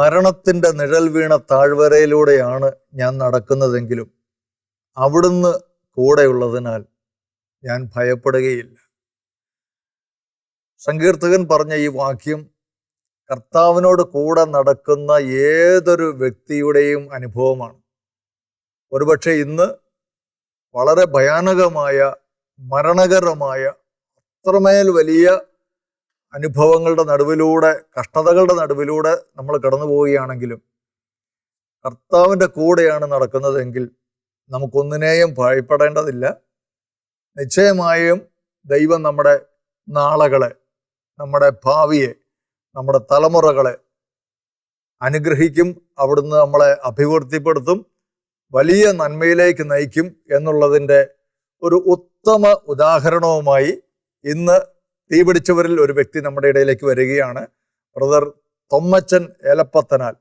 മരണത്തിൻ്റെ നിഴൽ വീണ താഴ്വരയിലൂടെയാണ് ഞാൻ നടക്കുന്നതെങ്കിലും അവിടുന്ന് കൂടെയുള്ളതിനാൽ ഞാൻ ഭയപ്പെടുകയില്ല. സങ്കീർത്തകൻ പറഞ്ഞ ഈ വാക്യം കർത്താവിനോട് കൂടെ നടക്കുന്ന ഏതൊരു വ്യക്തിയുടെയും അനുഭവമാണ്. ഒരുപക്ഷെ ഇന്ന് വളരെ ഭയാനകമായ, മരണകരമായ, അത്രമേൽ വലിയ അനുഭവങ്ങളുടെ നടുവിലൂടെ, കഷ്ടതകളുടെ നടുവിലൂടെ നമ്മൾ കടന്നു പോവുകയാണെങ്കിലും കർത്താവിൻ്റെ കൂടെയാണ് നടക്കുന്നതെങ്കിൽ നമുക്കൊന്നിനെയും ഭയപ്പെടേണ്ടതില്ല. നിശ്ചയമായും ദൈവം നമ്മുടെ നാളുകളെ, നമ്മുടെ ഭാവിയെ, നമ്മുടെ തലമുറകളെ അനുഗ്രഹിക്കും. അവിടുന്ന് നമ്മളെ അഭിവൃദ്ധിപ്പെടുത്തും, വലിയ നന്മയിലേക്ക് നയിക്കും എന്നുള്ളതിൻ്റെ ഒരു ഉത്തമ ഉദാഹരണവുമായി ഇന്ന് തീപിടിച്ചവരിൽ ഒരു വ്യക്തി നമ്മുടെ ഇടയിലേക്ക് വരികയാണ്. ബ്രദർ തൊമ്മച്ചൻ ഏലപ്പത്തനാൽ,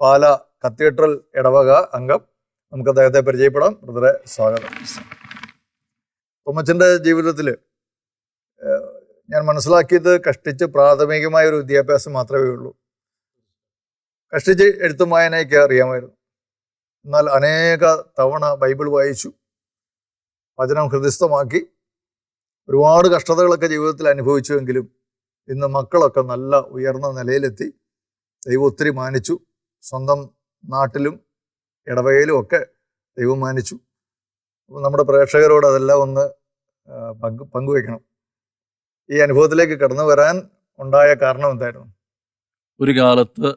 പാല കത്തീഡ്രൽ ഇടവക അംഗം. നമുക്ക് അദ്ദേഹത്തെ പരിചയപ്പെടാം. ബ്രദറെ, സ്വാഗതം. തൊമ്മച്ചൻ്റെ ജീവിതത്തിൽ ഞാൻ മനസ്സിലാക്കിയത് കഷ്ടിച്ച് പ്രാഥമികമായ ഒരു വിദ്യാഭ്യാസം മാത്രമേ ഉള്ളൂ. കഷ്ടിച്ച് എഴുത്തും വായനയൊക്കെ അറിയാമായിരുന്നു. എന്നാൽ അനേക തവണ ബൈബിൾ വായിച്ചു, വചനം ഹൃദയസ്ഥമാക്കി, ഒരുപാട് കഷ്ടതകളൊക്കെ ജീവിതത്തിൽ അനുഭവിച്ചുവെങ്കിലും ഇന്ന് മക്കളൊക്കെ നല്ല ഉയർന്ന നിലയിലെത്തി. ദൈവം ഒത്തിരി മാനിച്ചു. സ്വന്തം നാട്ടിലും ഇടവകയിലും ഒക്കെ ദൈവം മാനിച്ചു. അപ്പോൾ നമ്മുടെ പ്രേക്ഷകരോട് അതെല്ലാം ഒന്ന് പങ്കുവെക്കണം. ഈ അനുഭവത്തിലേക്ക് കടന്നു വരാൻ ഉണ്ടായ കാരണം എന്തായിരുന്നു? ഒരു കാലത്ത്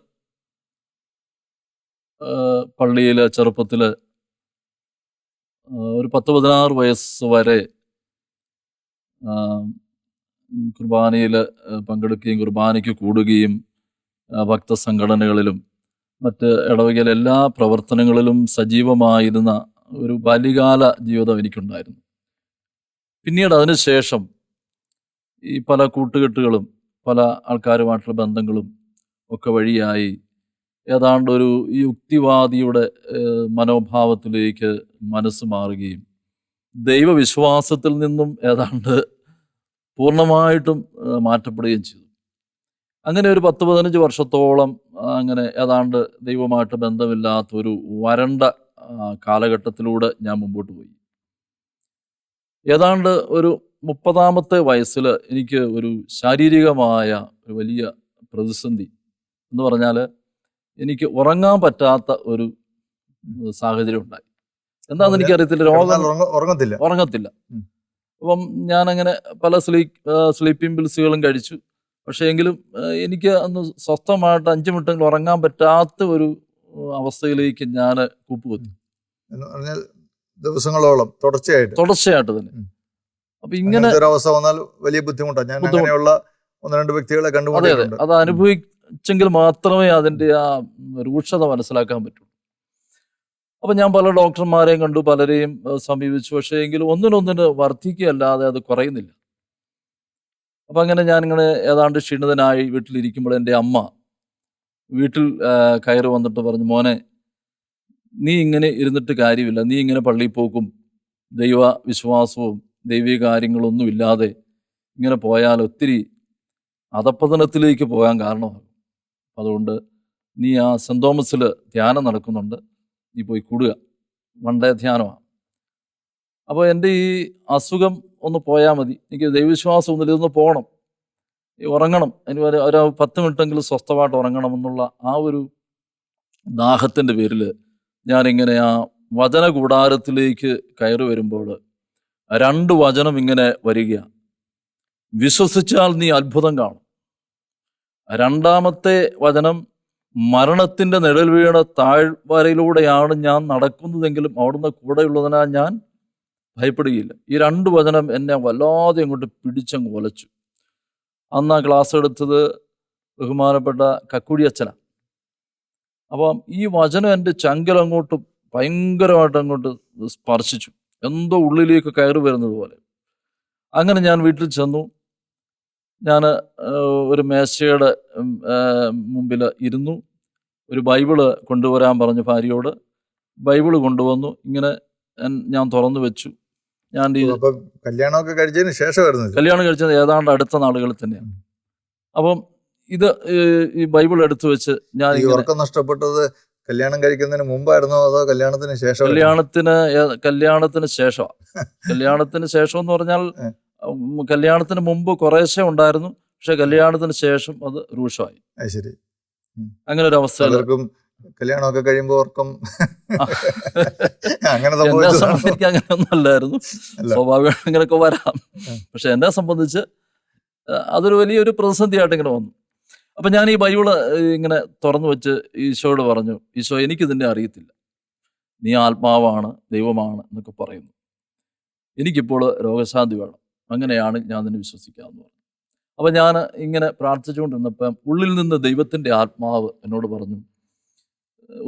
പള്ളിയിലെ ചെറുപ്പത്തിൽ ഒരു 10-16 വയസ്സ് വരെ കുർബാനയിൽ പങ്കെടുക്കുകയും കുർബാനയ്ക്ക് കൂടുകയും ഭക്തസംഘടനകളിലും മറ്റ് ഇടവകയിലെ എല്ലാ പ്രവർത്തനങ്ങളിലും സജീവമായിരുന്ന ഒരു ബാല്യകാല ജീവിതം എനിക്കുണ്ടായിരുന്നു. പിന്നീട് അതിനുശേഷം ഈ പല കൂട്ടുകെട്ടുകളും പല ആൾക്കാരുമായിട്ടുള്ള ബന്ധങ്ങളും ഒക്കെ വഴിയായി ഏതാണ്ട് ഒരു യുക്തിവാദിയുടെ മനോഭാവത്തിലേക്ക് മനസ്സ് മാറുകയും ദൈവവിശ്വാസത്തിൽ നിന്നും ഏതാണ്ട് പൂർണ്ണമായിട്ടും മാറ്റപ്പെടുകയും ചെയ്തു. അങ്ങനെ ഒരു 10-15 വർഷത്തോളം അങ്ങനെ ഏതാണ്ട് ദൈവമായിട്ട് ബന്ധമില്ലാത്ത ഒരു വരണ്ട കാലഘട്ടത്തിലൂടെ ഞാൻ മുമ്പോട്ട് പോയി. ഏതാണ്ട് ഒരു 30-ാമത്തെ വയസ്സിൽ എനിക്ക് ഒരു ശാരീരികമായ ഒരു വലിയ പ്രതിസന്ധി എന്ന് പറഞ്ഞാൽ എനിക്ക് ഉറങ്ങാൻ പറ്റാത്ത ഒരു സാഹചര്യം ഉണ്ടായി. എന്താണെന്ന് എനിക്കറിയത്തില്ല. ഉറങ്ങത്തില്ല. അപ്പം ഞാനങ്ങനെ പല സ്ലീപ്പിംഗ് പിൽസുകളും കഴിച്ചു. പക്ഷേ എങ്കിലും എനിക്ക് അന്ന് സ്വസ്ഥമായിട്ട് 5 മിനിറ്റെങ്കിലും ഉറങ്ങാൻ പറ്റാത്ത ഒരു അവസ്ഥയിലേക്ക് ഞാൻ കൂപ്പുകുത്തി. ദിവസങ്ങളോളം തുടർച്ചയായിട്ട് തന്നെ. അപ്പൊ ഇങ്ങനെ അവസ്ഥ വന്നാൽ വലിയ ബുദ്ധിമുട്ടാണ്. ഞാൻ അങ്ങനെയുള്ള 1-2 വ്യക്തികളെ കണ്ടുപിടിച്ചിട്ടുണ്ട്. അത് അനുഭവിച്ചെങ്കിൽ മാത്രമേ അതിൻ്റെ ആ രൂക്ഷത മനസ്സിലാക്കാൻ പറ്റൂ. അപ്പൊ ഞാൻ പല ഡോക്ടർമാരെയും കണ്ടു, പലരെയും സമീപിച്ചു. പക്ഷേ എങ്കിലും ഒന്നിനൊന്നിന് വർദ്ധിക്കുകയല്ലാതെ അത് കുറയുന്നില്ല. അപ്പം അങ്ങനെ ഞാനിങ്ങനെ ഏതാണ്ട് ക്ഷീണിതനായി വീട്ടിലിരിക്കുമ്പോൾ എൻ്റെ അമ്മ വീട്ടിൽ കയറി വന്നിട്ട് പറഞ്ഞു, മോനെ, നീ ഇങ്ങനെ ഇരുന്നിട്ട് കാര്യമില്ല. നീ ഇങ്ങനെ പള്ളിയിൽ പോക്കും ദൈവ വിശ്വാസവും ദൈവിക കാര്യങ്ങളൊന്നും ഇല്ലാതെ ഇങ്ങനെ പോയാൽ ഒത്തിരി അധപ്പതനത്തിലേക്ക് പോകാൻ കാരണമാകും. അതുകൊണ്ട് നീ ആ സെൻറ് തോമസിൽ ധ്യാനം നടക്കുന്നുണ്ട്, നീ പോയി കൂടുക. 1 ഡേ ധ്യാനമാണ്. അപ്പോൾ എൻ്റെ ഈ അസുഖം ഒന്ന് പോയാൽ മതി, എനിക്ക് ദൈവവിശ്വാസം ഒന്നുമില്ല, ഇതൊന്ന് പോകണം, ഉറങ്ങണം, അതിന് ഒരു 10 മിനിറ്റെങ്കിലും സ്വസ്ഥമായിട്ട് ഉറങ്ങണം എന്നുള്ള ആ ഒരു ദാഹത്തിൻ്റെ പേരിൽ ഞാനിങ്ങനെ ആ വചന കൂടാരത്തിലേക്ക് കയറി വരുമ്പോൾ 2 വചനം ഇങ്ങനെ വരികയാണ്. വിശ്വസിച്ചാൽ നീ അത്ഭുതം കാണും. 2-ാമത്തെ വചനം, മരണത്തിൻ്റെ നിഴൽ വീണ താഴ്വരയിലൂടെയാണ് ഞാൻ നടക്കുന്നതെങ്കിലും അവിടുന്ന് കൂടെയുള്ളതിനാൽ ഞാൻ ഭയപ്പെടുകയില്ല. ഈ 2 വചനം എന്നെ വല്ലാതെ അങ്ങോട്ട് പിടിച്ചങ്ങ് ഒലച്ചു. അന്ന് ആ ക്ലാസ് എടുത്തത് ബഹുമാനപ്പെട്ട കക്കുടി അച്ഛനാണ്. അപ്പം ഈ വചനം എൻ്റെ ചങ്കലങ്ങോട്ട് ഭയങ്കരമായിട്ട് അങ്ങോട്ട് സ്പർശിച്ചു, എന്തോ ഉള്ളിലേക്ക് കയറി വരുന്നത് പോലെ. അങ്ങനെ ഞാൻ വീട്ടിൽ ചെന്നു. ഞാൻ ഒരു മേശയുടെ മുമ്പിൽ ഇരുന്നു. ഒരു ബൈബിള് കൊണ്ടുവരാൻ പറഞ്ഞു ഭാര്യയോട്. ബൈബിള് കൊണ്ടുവന്നു. ഇങ്ങനെ ഞാൻ തുറന്നു വെച്ചു. ഞാൻ കല്യാണമൊക്കെ കഴിച്ചതിന് ശേഷമായിരുന്നു. കല്യാണം കഴിച്ചത് ഏതാണ്ട് അടുത്ത നാളുകളിൽ തന്നെയാണ്. അപ്പം ഇത് ഈ ബൈബിൾ എടുത്തു വെച്ച് ഞാൻ ഈ ഉറക്കം നഷ്ടപ്പെട്ടത് കല്യാണം കഴിക്കുന്നതിന് മുമ്പായിരുന്നോ അതോ കല്യാണത്തിന് ശേഷം? കല്യാണത്തിന് ശേഷമാണ്. കല്യാണത്തിന് ശേഷം എന്ന് പറഞ്ഞാൽ കല്യാണത്തിന് മുമ്പ് കുറേശ്ശെ ഉണ്ടായിരുന്നു, പക്ഷെ കല്യാണത്തിന് ശേഷം അത് രൂക്ഷമായി. ശരി. അങ്ങനെ ഒരു അവസ്ഥയിൽ കല്യാണമൊക്കെ കഴിയുമ്പോൾ ഉറക്കം അങ്ങനെ എനിക്ക് അങ്ങനെയൊന്നും അല്ലായിരുന്നു. സ്വാഭാവികം ഇങ്ങനെയൊക്കെ വരാം. പക്ഷെ എന്നെ സംബന്ധിച്ച് അതൊരു വലിയൊരു പ്രതിസന്ധിയായിട്ട് ഇങ്ങനെ വന്നു. അപ്പൊ ഞാൻ ഈ ബൈബിള് ഇങ്ങനെ തുറന്നു വെച്ച് ഈശോയോട് പറഞ്ഞു, ഈശോ എനിക്കിതിനെ അറിയത്തില്ല, നീ ആത്മാവാണ്, ദൈവമാണ് എന്നൊക്കെ പറയുന്നു, എനിക്കിപ്പോൾ രോഗശാന്തി വേണം, അങ്ങനെയാണ് ഞാൻ നിന്നെ വിശ്വസിക്കാമെന്ന് പറഞ്ഞു. അപ്പൊ ഞാൻ ഇങ്ങനെ പ്രാർത്ഥിച്ചുകൊണ്ടിരുന്നപ്പം ഉള്ളിൽ നിന്ന് ദൈവത്തിന്റെ ആത്മാവ് എന്നോട് പറഞ്ഞു,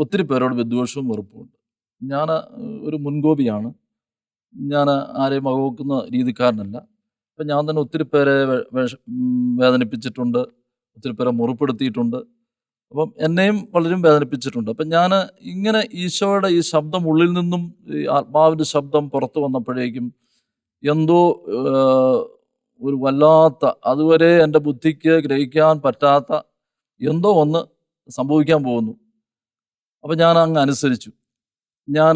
ഒത്തിരി പേരോട് വിദ്വേഷവും വെറുപ്പുമുണ്ട്, ഞാൻ ഒരു മുൻകോപിയാണ്, ഞാൻ ആരെയും വകവെക്കുന്ന രീതിക്കാരനല്ല, അപ്പം ഞാൻ തന്നെ ഒത്തിരി പേരെ വേദനിപ്പിച്ചിട്ടുണ്ട്, ഒത്തിരി പേരെ മുറിപ്പെടുത്തിയിട്ടുണ്ട്, അപ്പം എന്നെയും പലരും വേദനിപ്പിച്ചിട്ടുണ്ട്. അപ്പം ഞാൻ ഇങ്ങനെ ഈശോയുടെ ഈ ശബ്ദം ഉള്ളിൽ നിന്നും ഈ ആത്മാവിൻ്റെ ശബ്ദം പുറത്തു വന്നപ്പോഴേക്കും എന്തോ ഒരു വല്ലാത്ത, അതുവരെ എൻ്റെ ബുദ്ധിക്ക് ഗ്രഹിക്കാൻ പറ്റാത്ത എന്തോ ഒന്ന് സംഭവിക്കാൻ പോകുന്നു. അപ്പം ഞാൻ അങ്ങ് അനുസരിച്ചു. ഞാൻ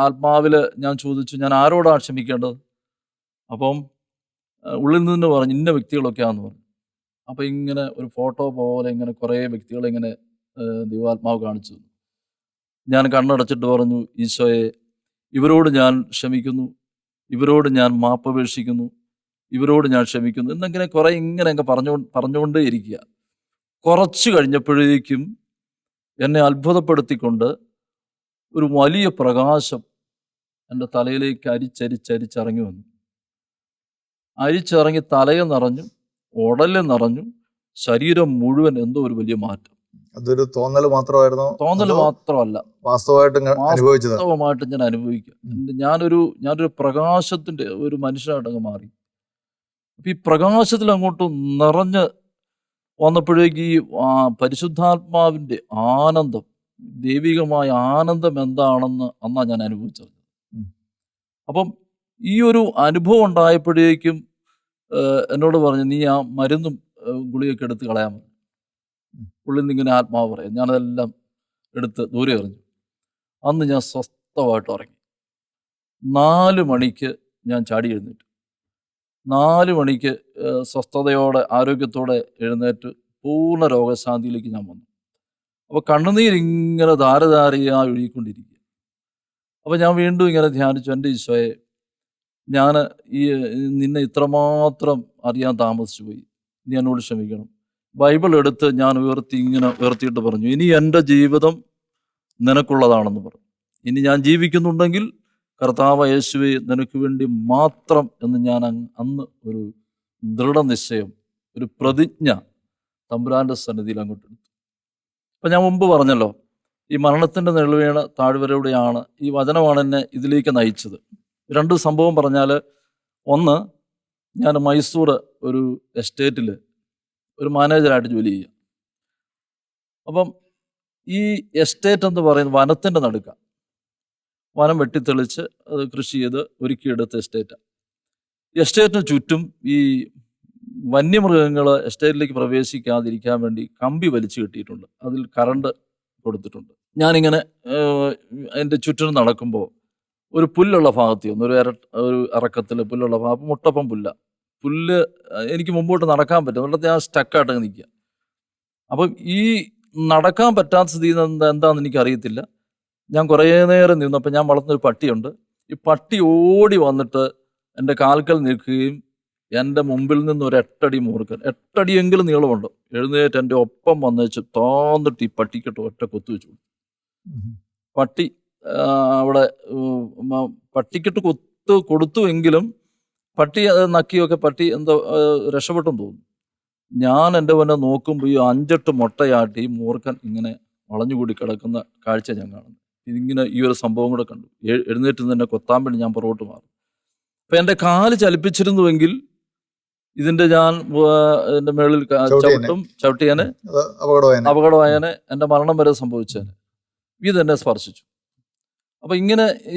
ആത്മാവിൽ ഞാൻ ചോദിച്ചു, ഞാൻ ആരോടാണ് ക്ഷമിക്കേണ്ടത്? അപ്പം ഉള്ളിൽ നിന്ന് പറഞ്ഞു, ഇന്ന വ്യക്തികളൊക്കെയാണെന്ന് പറഞ്ഞു. അപ്പം ഇങ്ങനെ ഒരു ഫോട്ടോ പോലെ ഇങ്ങനെ കുറേ വ്യക്തികളെ ഇങ്ങനെ ദൈവാത്മാവ് കാണിച്ചു തന്നു. ഞാൻ കണ്ണടച്ചിട്ട് പറഞ്ഞു, ഈശോയെ, ഇവരോട് ഞാൻ ക്ഷമിക്കുന്നു, ഇവരോട് ഞാൻ മാപ്പപേക്ഷിക്കുന്നു, ഇവരോട് ഞാൻ ക്ഷമിക്കുന്നു എന്നിങ്ങനെ കുറേ ഇങ്ങനെയൊക്കെ പറഞ്ഞുകൊണ്ടേ ഇരിക്കുക. കുറച്ച് കഴിഞ്ഞപ്പോഴേക്കും എന്നെ അത്ഭുതപ്പെടുത്തിക്കൊണ്ട് ഒരു വലിയ പ്രകാശം എൻ്റെ തലയിലേക്ക് അരിച്ചരിച്ചരിച്ചിറങ്ങി വന്നു. അരിച്ചിറങ്ങി തലയെ നിറഞ്ഞു, ഉടല് നിറഞ്ഞു, ശരീരം മുഴുവൻ എന്തോ ഒരു വലിയ മാറ്റം. അതൊരു തോന്നൽ മാത്രമായിരുന്നോ? തോന്നൽ മാത്രമല്ല, വാസ്തവമായിട്ട് ഞാൻ അനുഭവിക്കുക. ഞാനൊരു പ്രകാശത്തിന്റെ ഒരു മനുഷ്യനായിട്ട് അങ്ങ് മാറി. അപ്പൊ ഈ പ്രകാശത്തിൽ അങ്ങോട്ട് നിറഞ്ഞ് വന്നപ്പോഴേക്ക് ഈ പരിശുദ്ധാത്മാവിന്റെ ആനന്ദം, ദൈവികമായ ആനന്ദം എന്താണെന്ന് അന്നാ ഞാൻ അനുഭവിച്ചത്. അപ്പം ഈ ഒരു അനുഭവം ഉണ്ടായപ്പോഴേക്കും എന്നോട് പറഞ്ഞു, നീ ആ മരുന്നും ഗുളിയൊക്കെ എടുത്ത് കളയാൻ പറഞ്ഞു. ഉള്ളിൽ നിന്ന് ഇങ്ങനെ ആത്മാവ് പറയാം. ഞാനതെല്ലാം എടുത്ത് ദൂരെ എറിഞ്ഞു. അന്ന് ഞാൻ സ്വസ്ഥമായിട്ട് ഉറങ്ങി. 4 മണിക്ക് ഞാൻ ചാടി എഴുന്നേറ്റു. 4 മണിക്ക് സ്വസ്ഥതയോടെ ആരോഗ്യത്തോടെ എഴുന്നേറ്റ് പൂർണ്ണ രോഗശാന്തിയിലേക്ക് ഞാൻ വന്നു. അപ്പോൾ കണ്ണുനീരിങ്ങനെ ധാരധാരയായി ഒഴുകിക്കൊണ്ടിരിക്കുക. അപ്പോൾ ഞാൻ വീണ്ടും ഇങ്ങനെ ധ്യാനിച്ചു, എൻ്റെ ഈശോയെ, ഞാൻ നിന്നെ ഇത്രമാത്രം അറിയാൻ താമസിച്ചു പോയി, നീ എന്നോട് ക്ഷമിക്കണം. ബൈബിൾ എടുത്ത് ഞാൻ ഉയർത്തിയിട്ട് പറഞ്ഞു, ഇനി എൻ്റെ ജീവിതം നിനക്കുള്ളതാണെന്ന് പറഞ്ഞു. ഇനി ഞാൻ ജീവിക്കുന്നുണ്ടെങ്കിൽ കർത്താവ് യേശുവേ നിനക്ക് വേണ്ടി മാത്രം എന്ന് ഞാൻ അന്ന് ഒരു ദൃഢനിശ്ചയം, ഒരു പ്രതിജ്ഞ തമ്പുരാൻ്റെ സന്നിധിയിൽ അങ്ങോട്ട് എടുത്തു. അപ്പം ഞാൻ മുമ്പ് പറഞ്ഞല്ലോ, ഈ മരണത്തിൻ്റെ നിഴൽവീണ താഴ്വരയുടെയാണ് ഈ വചനമാണ് എന്നെ ഇതിലേക്ക് നയിച്ചത്. 2 സംഭവം പറഞ്ഞാൽ, ഒന്ന്, ഞാൻ മൈസൂർ ഒരു എസ്റ്റേറ്റിൽ ഒരു മാനേജറായിട്ട് ജോലി ചെയ്യുക. അപ്പം ഈ എസ്റ്റേറ്റ് എന്ന് പറയുന്നത് വനത്തിൻ്റെ നടുക്കാണ്. വനം വെട്ടിത്തെളിച്ച് അത് കൃഷി ചെയ്ത് ഒരുക്കിയെടുത്ത എസ്റ്റേറ്റാണ്. എസ്റ്റേറ്റിന് ചുറ്റും ഈ വന്യമൃഗങ്ങൾ എസ്റ്റേറ്റിലേക്ക് പ്രവേശിക്കാതിരിക്കാൻ വേണ്ടി കമ്പി വലിച്ചു കെട്ടിയിട്ടുണ്ട്, അതിൽ കറണ്ട് കൊടുത്തിട്ടുണ്ട്. ഞാനിങ്ങനെ അതിൻ്റെ ചുറ്റിനും നടക്കുമ്പോൾ ഒരു പുല്ലുള്ള ഭാഗത്ത് വന്നു, ഒരു ഇറക്കത്തിൽ പുല്ലുള്ള ഭാഗം, മുട്ടപ്പം പുല്ല് എനിക്ക് മുമ്പോട്ട് നടക്കാൻ പറ്റും, അതുകൊണ്ട് ഞാൻ സ്റ്റക്കായിട്ട് നിൽക്കുക. അപ്പം ഈ നടക്കാൻ പറ്റാത്ത സ്ഥിതി എന്താണെന്ന് എനിക്കറിയത്തില്ല. ഞാൻ കുറേ നേരം നിന്നപ്പോൾ ഞാൻ വളർത്തുന്നൊരു പട്ടിയുണ്ട്. ഈ പട്ടി ഓടി വന്നിട്ട് എൻ്റെ കാൽക്കൽ നിൽക്കുകയും എൻ്റെ മുമ്പിൽ നിന്ന് ഒരു 8 അടി മൂർക്കൻ, 8 അടിയെങ്കിലും നീളമുണ്ട്, എഴുന്നേറ്റ് എൻ്റെ ഒപ്പം വന്നേച്ച് താന്നിട്ട് ഈ പട്ടിക്കിട്ട് ഒറ്റ കൊത്തു വെച്ചു. പട്ടി അവിടെ പട്ടിക്കിട്ട് കൊത്ത് കൊടുത്തുവെങ്കിലും പട്ടി അത് നക്കിയൊക്കെ പട്ടി എന്തോ രക്ഷപ്പെട്ടെന്ന് തോന്നുന്നു. ഞാൻ എൻ്റെ വന്നെ നോക്കുമ്പോൾ ഈ 5-8 മുട്ടയാട്ടി ഈ മൂർഖൻ ഇങ്ങനെ വളഞ്ഞുകൂടി കിടക്കുന്ന കാഴ്ച ഞാൻ കാണുന്നു. ഇതിങ്ങനെ ഈ ഒരു സംഭവം കൂടെ കണ്ടു. എഴുന്നേറ്റ് തന്നെ കൊത്താൻ വേണ്ടി ഞാൻ പുറകോട്ട് മാറും. അപ്പം എൻ്റെ കാല് ചലിപ്പിച്ചിരുന്നുവെങ്കിൽ ഇതിൻ്റെ മേളിൽ ചവിട്ടിയാനെ അപകടമായനെ, എൻ്റെ മരണം വരെ സംഭവിച്ചേനെ. ഇതെന്നെ സ്പർശിച്ചു. അപ്പം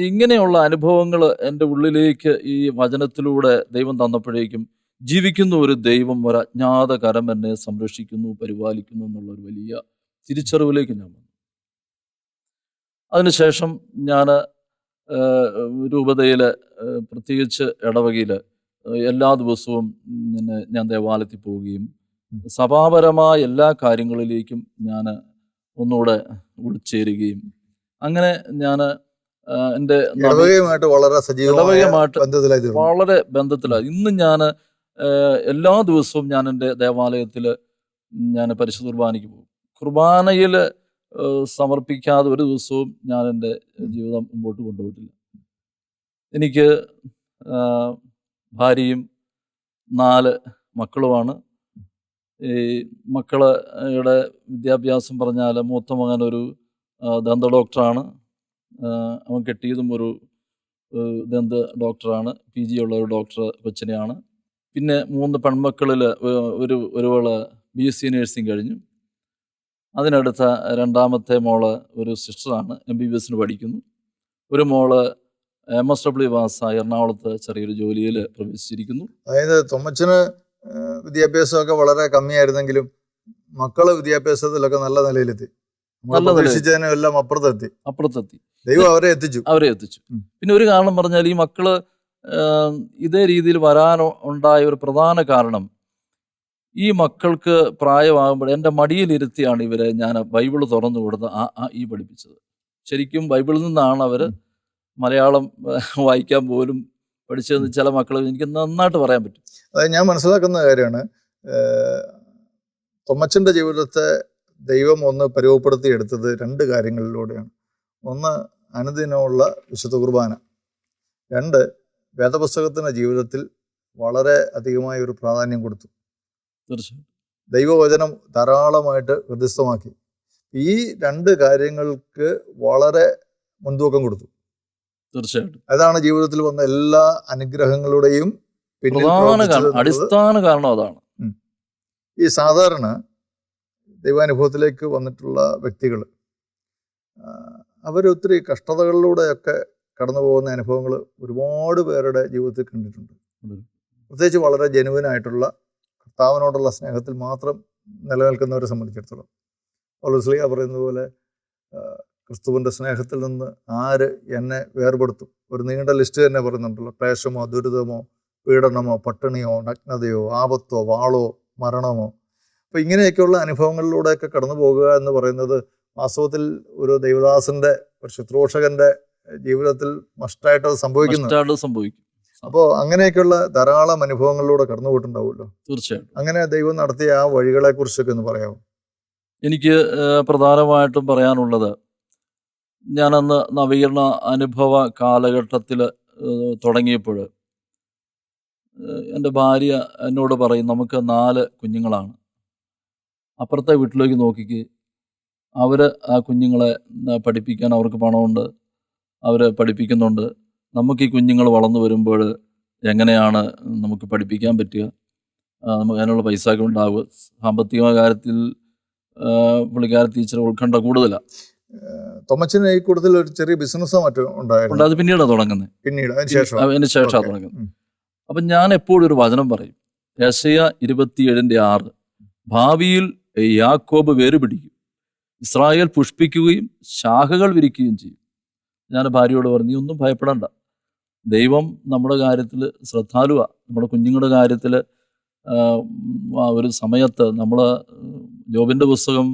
ഇങ്ങനെയുള്ള അനുഭവങ്ങൾ എൻ്റെ ഉള്ളിലേക്ക് ഈ വചനത്തിലൂടെ ദൈവം തന്നപ്പോഴേക്കും ജീവിക്കുന്ന ഒരു ദൈവം, ഒരു അജ്ഞാത കരം എന്നെ സംരക്ഷിക്കുന്നു, പരിപാലിക്കുന്നു എന്നുള്ള ഒരു വലിയ തിരിച്ചറിവിലേക്ക് ഞാൻ വന്നു. അതിനുശേഷം ഞാൻ രൂപതയിൽ, പ്രത്യേകിച്ച് ഇടവകയിൽ എല്ലാ ദിവസവും ഞാൻ ദേവാലയത്തിൽ പോവുകയും സഭാപരമായ എല്ലാ കാര്യങ്ങളിലേക്കും ഞാൻ ഒന്നുകൂടെ ഉൾച്ചേരുകയും അങ്ങനെ ഞാൻ എൻ്റെ ഇടവകയുമായിട്ട് വളരെ സജീവമായ ബന്ധത്തിലായി തീർന്നു. വളരെ ബന്ധത്തിലായി. ഇന്ന് ഞാൻ എല്ലാ ദിവസവും ഞാൻ എൻ്റെ ദേവാലയത്തിൽ ഞാൻ പരിശുദ്ധ കുർബാനയ്ക്ക് പോകും. കുർബാനയിൽ സമർപ്പിക്കാതെ ഒരു ദിവസവും ഞാൻ എൻ്റെ ജീവിതം മുമ്പോട്ട് കൊണ്ടുപോയിട്ടില്ല. എനിക്ക് ഭാര്യയും 4 മക്കളുമാണ്. ഈ മക്കളുടെ വിദ്യാഭ്യാസം പറഞ്ഞാൽ മൂത്ത മകൻ ഒരു ദന്ത ഡോക്ടറാണ്. അവൻ കെട്ടിയതും ഒരു ദന്ത ഡോക്ടറാണ്. PG ഉള്ള ഒരു ഡോക്ടർ കൊച്ചിനെയാണ്. പിന്നെ 3 പെൺമക്കളിൽ ഒരുവള് BSc നേഴ്സിംഗ് കഴിഞ്ഞു. അതിനടുത്ത രണ്ടാമത്തെ മോള് ഒരു സിസ്റ്ററാണ്, MBBS പഠിക്കുന്നു. ഒരു മോള് MSW പാസ്സായി എറണാകുളത്ത് ചെറിയൊരു ജോലിയിൽ പ്രവേശിച്ചിരിക്കുന്നു. അതായത് തൊമ്മച്ചന് വിദ്യാഭ്യാസമൊക്കെ വളരെ കമ്മിയായിരുന്നെങ്കിലും മക്കള് വിദ്യാഭ്യാസത്തിലൊക്കെ നല്ല നിലയിലെത്തി. എല്ലാം അപ്പുറത്തെത്തി. ദൈവം അവരെ എത്തിച്ചു. പിന്നെ ഒരു കാരണം പറഞ്ഞാൽ ഈ മക്കള് ഇതേ രീതിയിൽ വരാനുണ്ടായ ഒരു പ്രധാന കാരണം, ഈ മക്കൾക്ക് പ്രായമാകുമ്പോൾ എൻ്റെ മടിയിലിരുത്തിയാണ് ഇവരെ ഞാൻ ബൈബിള് തുറന്നു കൊടുത്ത് ഈ പഠിപ്പിച്ചത്. ശരിക്കും ബൈബിളിൽ നിന്നാണ് അവർ മലയാളം വായിക്കാൻ പോലും പഠിച്ചതെന്ന് ചില മക്കൾ എനിക്ക് നന്നായിട്ട് പറയാൻ പറ്റും. അതായത് ഞാൻ മനസ്സിലാക്കുന്ന കാര്യമാണ്, തൊമ്മച്ചൻ്റെ ജീവിതത്തെ ദൈവം ഒന്ന് പരുവപ്പെടുത്തി എടുത്തത് 2 കാര്യങ്ങളിലൂടെയാണ്. ഒന്ന്, അനുദിനമുള്ള വിശുദ്ധ കുർബാന. 2, വേദപുസ്തകത്തിൻ്റെ ജീവിതത്തിൽ വളരെ അധികമായ ഒരു പ്രാധാന്യം കൊടുത്തു. തീർച്ചയായും ദൈവവചനം ധാരാളമായിട്ട് ഹൃദയസ്ഥമാക്കി. ഈ 2 കാര്യങ്ങൾക്ക് വളരെ മുൻതൂക്കം കൊടുത്തു. തീർച്ചയായിട്ടും അതാണ് ജീവിതത്തിൽ വന്ന എല്ലാ അനുഗ്രഹങ്ങളുടെയും അടിസ്ഥാന കാരണം അതാണ്. ഈ സാധാരണ ദൈവാനുഭവത്തിലേക്ക് വന്നിട്ടുള്ള വ്യക്തികൾ അവരൊത്തിരി കഷ്ടതകളിലൂടെയൊക്കെ കടന്നു പോകുന്ന അനുഭവങ്ങൾ ഒരുപാട് പേരുടെ ജീവിതത്തിൽ കണ്ടിട്ടുണ്ട്. പ്രത്യേകിച്ച് വളരെ ജെനുവിനായിട്ടുള്ള കർത്താവിനോടുള്ള സ്നേഹത്തിൽ മാത്രം നിലനിൽക്കുന്നവരെ സംബന്ധിച്ചിടത്തോളം പൗലോസ് പറയുന്നത് പോലെ ക്രിസ്തുവിൻ്റെ സ്നേഹത്തിൽ നിന്ന് ആര് എന്നെ വേർപെടുത്തും? ഒരു നീണ്ട ലിസ്റ്റ് തന്നെ പറയുന്നുണ്ടല്ലോ. ക്ലേശമോ, ദുരിതമോ, പീഡനമോ, പട്ടിണിയോ, നഗ്നതയോ, ആപത്തോ, വാളോ, മരണമോ. അപ്പോൾ ഇങ്ങനെയൊക്കെയുള്ള അനുഭവങ്ങളിലൂടെയൊക്കെ കടന്നു പോകുക എന്ന് പറയുന്നത് വാസ്തവത്തിൽ ഒരു ദൈവദാസന്റെ, ഒരു ശുശ്രൂഷകന്റെ ജീവിതത്തിൽ മസ്റ്റായിട്ട് സംഭവിക്കും. അപ്പോൾ അങ്ങനെയൊക്കെയുള്ള ധാരാളം അനുഭവങ്ങളിലൂടെ കടന്നു പോയിട്ടുണ്ടാവുമല്ലോ. തീർച്ചയായിട്ടും. അങ്ങനെ ദൈവം നടത്തിയ ആ വഴികളെ കുറിച്ചൊക്കെ ഒന്ന് പറയാമോ? എനിക്ക് പ്രധാനമായിട്ടും പറയാനുള്ളത്, ഞാനന്ന് നവീകരണ അനുഭവ കാലഘട്ടത്തിൽ തുടങ്ങിയപ്പോൾ എൻ്റെ ഭാര്യ എന്നോട് പറയും, നമുക്ക് 4 കുഞ്ഞുങ്ങളാണ്. അപ്പുറത്തെ വീട്ടിലേക്ക് നോക്കിക്ക്, അവർ ആ കുഞ്ഞുങ്ങളെ പഠിപ്പിക്കാൻ അവർക്ക് പണമുണ്ട്, അവർ പഠിപ്പിക്കുന്നുണ്ട്. നമുക്ക് ഈ കുഞ്ഞുങ്ങൾ വളർന്നു വരുമ്പോൾ എങ്ങനെയാണ് നമുക്ക് പഠിപ്പിക്കാൻ പറ്റുക? നമുക്ക് അതിനുള്ള പൈസയൊക്കെ ഉണ്ടാവുക. സാമ്പത്തിക കാര്യത്തിൽ പുള്ളിക്കാരത്തി ടീച്ചർ ഉത്കണ്ഠ കൂടുതലാണ്. തൊമ്മച്ചന് ഈ കൂടുതൽ ഒരു ചെറിയ ബിസിനസ്സോ മറ്റോ ഉണ്ടായിരുന്നു. അത് പിന്നീടാണ് തുടങ്ങുന്നത്. അതിന് ശേഷമാണ് തുടങ്ങുന്നത്. അപ്പം ഞാൻ എപ്പോഴും ഒരു വചനം പറയും, യെശയ്യാ 27:6, ഭാവിയിൽ യാക്കോബ് വേരുപിടിക്കും, ഇസ്രായേൽ പുഷ്പിക്കുകയും ശാഖകൾ വിരിക്കുകയും ചെയ്യും. ഞാൻ ഭാര്യയോട് പറഞ്ഞു, നീ ഒന്നും ഭയപ്പെടണ്ട, ദൈവം നമ്മുടെ കാര്യത്തിൽ ശ്രദ്ധാലുവാണ്. നമ്മുടെ കുഞ്ഞുങ്ങളുടെ കാര്യത്തിൽ ഒരു സമയത്ത് നമ്മൾ ജോബിൻ്റെ പുസ്തകം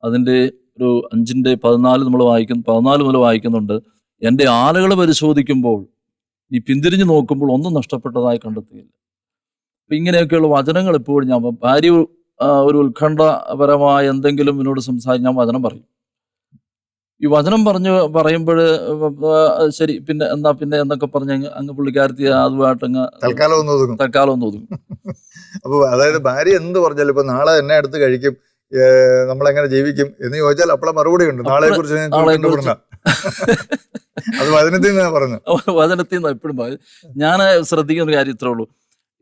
അതിൻ്റെ ഒരു 5:14 നമ്മൾ 14 മുതൽ വായിക്കുന്നുണ്ട്. എൻ്റെ ആളുകളെ പരിശോധിക്കുമ്പോൾ നീ പിന്തിരിഞ്ഞു നോക്കുമ്പോൾ ഒന്നും നഷ്ടപ്പെട്ടതായി കണ്ടെത്തുകയില്ല. അപ്പം ഇങ്ങനെയൊക്കെയുള്ള വചനങ്ങൾ എപ്പോഴും ഞാൻ, ഭാര്യ ഒരു ഉത്കണ്ഠപരമായ എന്തെങ്കിലും എന്നോട് ഞാൻ വചനം പറയും. ഈ വചനം പറയുമ്പോൾ ശരി പിന്നെ എന്നൊക്കെ പറഞ്ഞ് അങ്ങ് പുള്ളിക്കാരത്തി അതുമായിട്ട് അങ്ങ് തൽക്കാലം ഒന്ന് ഒതുങ്ങും. അപ്പോൾ അതായത് ഭാര്യ എന്ത് പറഞ്ഞാലും ഇപ്പൊ നാളെ എന്നെ അടുത്ത് കഴിക്കും, നമ്മളെങ്ങനെ ജീവിക്കും എന്ന് ചോദിച്ചാൽ അപ്പോഴെ മറുപടി ഉണ്ട്, നാളെ കുറിച്ച് അത് വചനത്തിൽ നിന്നാണ് പറഞ്ഞത്. വചനത്തിൽ നിന്ന് എപ്പോഴും ഞാൻ ശ്രദ്ധിക്കുന്ന ഒരു കാര്യം ഇത്രേ ഉള്ളൂ,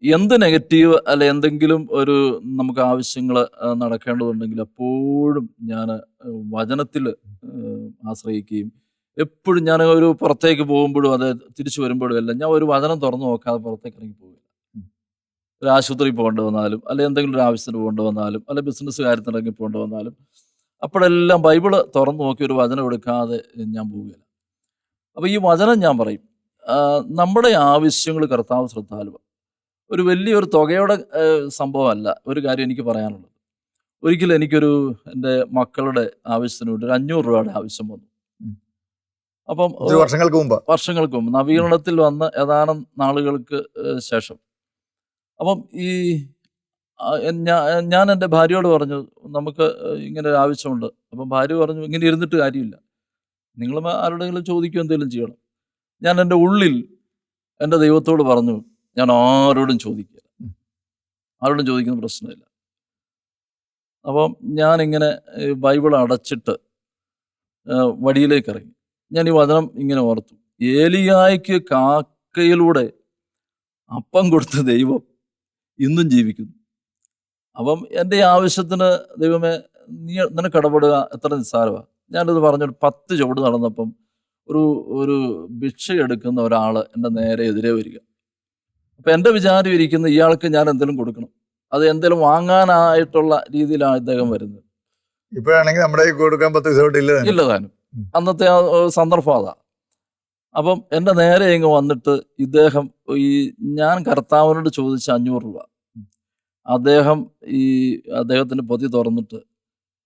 എന്ത് നെഗറ്റീവ് അല്ല എന്തെങ്കിലും ഒരു നമുക്ക് ആവശ്യങ്ങൾ നടക്കേണ്ടതുണ്ടെങ്കിൽ എപ്പോഴും ഞാൻ വചനത്തിൽ ആശ്രയിക്കുകയും, എപ്പോഴും ഞാൻ ഒരു പുറത്തേക്ക് പോകുമ്പോഴും അത് തിരിച്ചു വരുമ്പോഴും എല്ലാം ഞാൻ ഒരു വചനം തുറന്നു നോക്കാതെ പുറത്തേക്ക് ഇറങ്ങി പോവില്ല. ഒരു ആശുപത്രിയിൽ പോകേണ്ടി വന്നാലും, അല്ലെ എന്തെങ്കിലും ഒരു ആവശ്യത്തിന് പോകേണ്ടി വന്നാലും, അല്ലെ ബിസിനസ് കാര്യത്തിനിറങ്ങി പോകേണ്ടി വന്നാലും, അപ്പോഴെല്ലാം ബൈബിള് തുറന്നു നോക്കി ഒരു വചനം എടുക്കാതെ ഞാൻ പോവുകയില്ല. അപ്പോൾ ഈ വചനം ഞാൻ പറയും, നമ്മുടെ ആവശ്യങ്ങൾ കർത്താവ് ശ്രദ്ധാലുവ. ഒരു വലിയൊരു തുകയുടെ സംഭവമല്ല. ഒരു കാര്യം എനിക്ക് പറയാനുള്ളത്, ഒരിക്കലും എനിക്കൊരു എൻ്റെ മക്കളുടെ ആവശ്യത്തിന് വേണ്ടി ഒരു 500 രൂപയുടെ ആവശ്യം വന്നു. അപ്പം വർഷങ്ങൾക്ക് മുമ്പ് നവീകരണത്തിൽ വന്ന ഏതാനും നാളുകൾക്ക് ശേഷം, അപ്പം ഈ ഞാൻ എൻ്റെ ഭാര്യയോട് പറഞ്ഞു, നമുക്ക് ഇങ്ങനെ ഒരു ആവശ്യമുണ്ട്. അപ്പം ഭാര്യ പറഞ്ഞു, ഇങ്ങനെ ഇരുന്നിട്ട് കാര്യമില്ല, നിങ്ങൾ ആരുടെയെങ്കിലും ചോദിക്കുക, എന്തെങ്കിലും ചെയ്യണം. ഞാൻ എൻ്റെ ഉള്ളിൽ എൻ്റെ ദൈവത്തോട് പറഞ്ഞു, ഞാൻ ആരോടും ചോദിക്കില്ല, ആരോടും ചോദിക്കുന്ന പ്രശ്നമില്ല. അപ്പം ഞാനിങ്ങനെ ബൈബിൾ അടച്ചിട്ട് വഴിയിലേക്ക് ഇറങ്ങി. ഞാൻ ഈ വചനം ഇങ്ങനെ ഓർത്തു, ഏലിയായ്ക്ക് കാക്കയിലൂടെ അപ്പം കൊടുത്ത ദൈവം ഇന്നും ജീവിക്കുന്നു. അപ്പം എൻ്റെ ആവശ്യത്തിന് ദൈവമേ നിനക്ക് ഇടപെടുക എത്ര നിസ്സാരമാണ്. ഞാനിത് പറഞ്ഞൊരു 10 ചുവട് നടന്നപ്പം ഒരു ഭിക്ഷ എടുക്കുന്ന ഒരാൾ എൻ്റെ നേരെ എതിരെ വരിക. അപ്പം എൻ്റെ വിചാരം ഇരിക്കുന്ന, ഇയാൾക്ക് ഞാൻ എന്തെങ്കിലും കൊടുക്കണം, അത് എന്തെങ്കിലും വാങ്ങാനായിട്ടുള്ള രീതിയിലാണ് ഇദ്ദേഹം വരുന്നത്. ഇപ്പോഴാണെങ്കിൽ നമ്മുടെ കൊടുക്കാൻ 10 പൈസ ഇല്ല താനും. അന്നത്തെ ആ സന്ദർഭം അതാ. അപ്പം എൻ്റെ നേരെ ഇങ്ങ് വന്നിട്ട് ഇദ്ദേഹം ഞാൻ കർത്താവിനോട് ചോദിച്ച 500 രൂപ അദ്ദേഹത്തിന്റെ പൊതി തുറന്നിട്ട്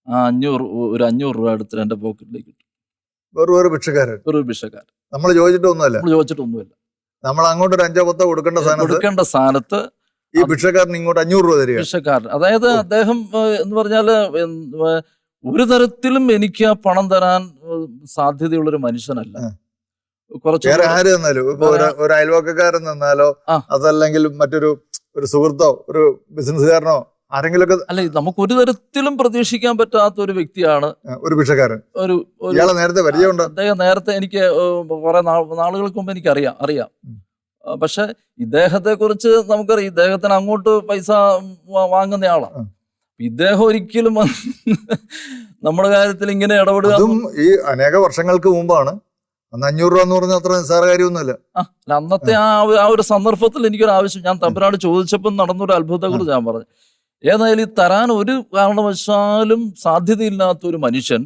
ആ 500 രൂപ എടുത്തിട്ട് എൻ്റെ പോക്കറ്റിലേക്ക് ഇട്ടു. വെറും ഭിക്ഷക്കാരൻ. നമ്മൾ ചോദിച്ചിട്ടൊന്നുമല്ല. നമ്മൾ അങ്ങോട്ട് ഒരു 5-10 കൊടുക്കേണ്ട സ്ഥാനത്ത് ഈ ഭിക്ഷക്കാരൻ ഇങ്ങോട്ട് 500 രൂപ തരിക. ഭിക്ഷക്കാരൻ, അതായത് അദ്ദേഹം എന്ന് പറഞ്ഞാല് ഒരു തരത്തിലും എനിക്ക് ആ പണം തരാൻ സാധ്യതയുള്ളൊരു മനുഷ്യനല്ല. വേറെ ആര് തന്നാലും, ഇപ്പൊ ഒരു അയൽവക്കക്കാരൻ തന്നാലോ, അതല്ലെങ്കിൽ മറ്റൊരു സുഹൃത്തോ ഒരു ബിസിനസ്സുകാരനോ ആരെങ്കിലുമൊക്കെ, അല്ല, നമുക്ക് ഒരു തരത്തിലും പ്രതീക്ഷിക്കാൻ പറ്റാത്ത ഒരു വ്യക്തിയാണ് ഒരു ഭിക്ഷക്കാരൻ. നേരത്തെ പരിചയമുണ്ട്. അദ്ദേഹം നേരത്തെ എനിക്ക് കുറെ നാളുകൾക്ക് മുമ്പ് എനിക്ക് അറിയാം. പക്ഷെ ഇദ്ദേഹത്തെ കുറിച്ച് നമുക്കറിയാം, ഇദ്ദേഹത്തിന് അങ്ങോട്ട് പൈസ വാങ്ങുന്ന ആളാണ്. ഇദ്ദേഹം ഒരിക്കലും നമ്മുടെ കാര്യത്തിൽ ഇങ്ങനെ ഇടപെടുക. അതും ഈ അനേക വർഷങ്ങൾക്ക് മുമ്പാണ്. അന്ന് 500 രൂപ എന്ന് പറഞ്ഞാൽ അത്ര നിസ്സാര കാര്യമൊന്നുമല്ല. അന്നത്തെ ആ ഒരു സന്ദർഭത്തിൽ എനിക്കൊരു ആവശ്യം, ഞാൻ തമ്പുരാനോട് ചോദിച്ചപ്പോൾ നടന്നൊരു അത്ഭുതത്തെ കുറിച്ച് ഞാൻ പറഞ്ഞു. ഏതായാലും ഈ തരാൻ ഒരു കാരണവശാലും സാധ്യതയില്ലാത്ത ഒരു മനുഷ്യൻ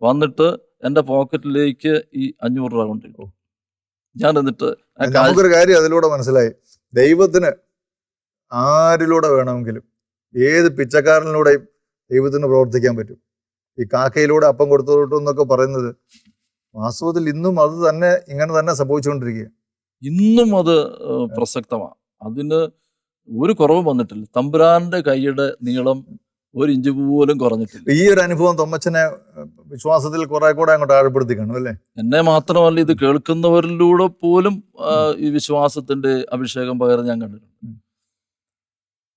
വന്നിട്ട് എൻ്റെ പോക്കറ്റിലേക്ക് ഈ 500 രൂപ കൊണ്ടിട്ടു. ഞാൻ എന്നിട്ട് നമുക്കൊരു കാര്യം അതിലൂടെ മനസ്സിലായി, ദൈവത്തിന് ആരിലൂടെ വേണമെങ്കിലും, ഏത് പിച്ചക്കാരനിലൂടെയും ദൈവത്തിന് പ്രവർത്തിക്കാൻ പറ്റും. ഈ കാക്കയിലൂടെ അപ്പം കൊടുത്തോട്ടു എന്നൊക്കെ പറയുന്നത് വാസ്തവത്തിൽ ഇന്നും അത് തന്നെ ഇങ്ങനെ തന്നെ സംഭവിച്ചുകൊണ്ടിരിക്കുക. ഇന്നും അത് പ്രസക്തമാണ്. അതിന് ഒരു കുറവ് വന്നിട്ടില്ല. തമ്പുരാന്റെ കൈയുടെ നീളം 1 ഇഞ്ച് പോലും കുറഞ്ഞിട്ടില്ല. ഈ ഒരു അനുഭവം തൊമ്മച്ചനെ വിശ്വാസത്തിൽ കുറെ കൂടെ അങ്ങോട്ട് ആഴപ്പെടുത്തി കാണും അല്ലേ? എന്നെ മാത്രമല്ല, ഇത് കേൾക്കുന്നവരിലൂടെ പോലും ഈ വിശ്വാസത്തിന്റെ അഭിഷേകം പകർന്ന് ഞാൻ കണ്ടിട്ടുണ്ട്.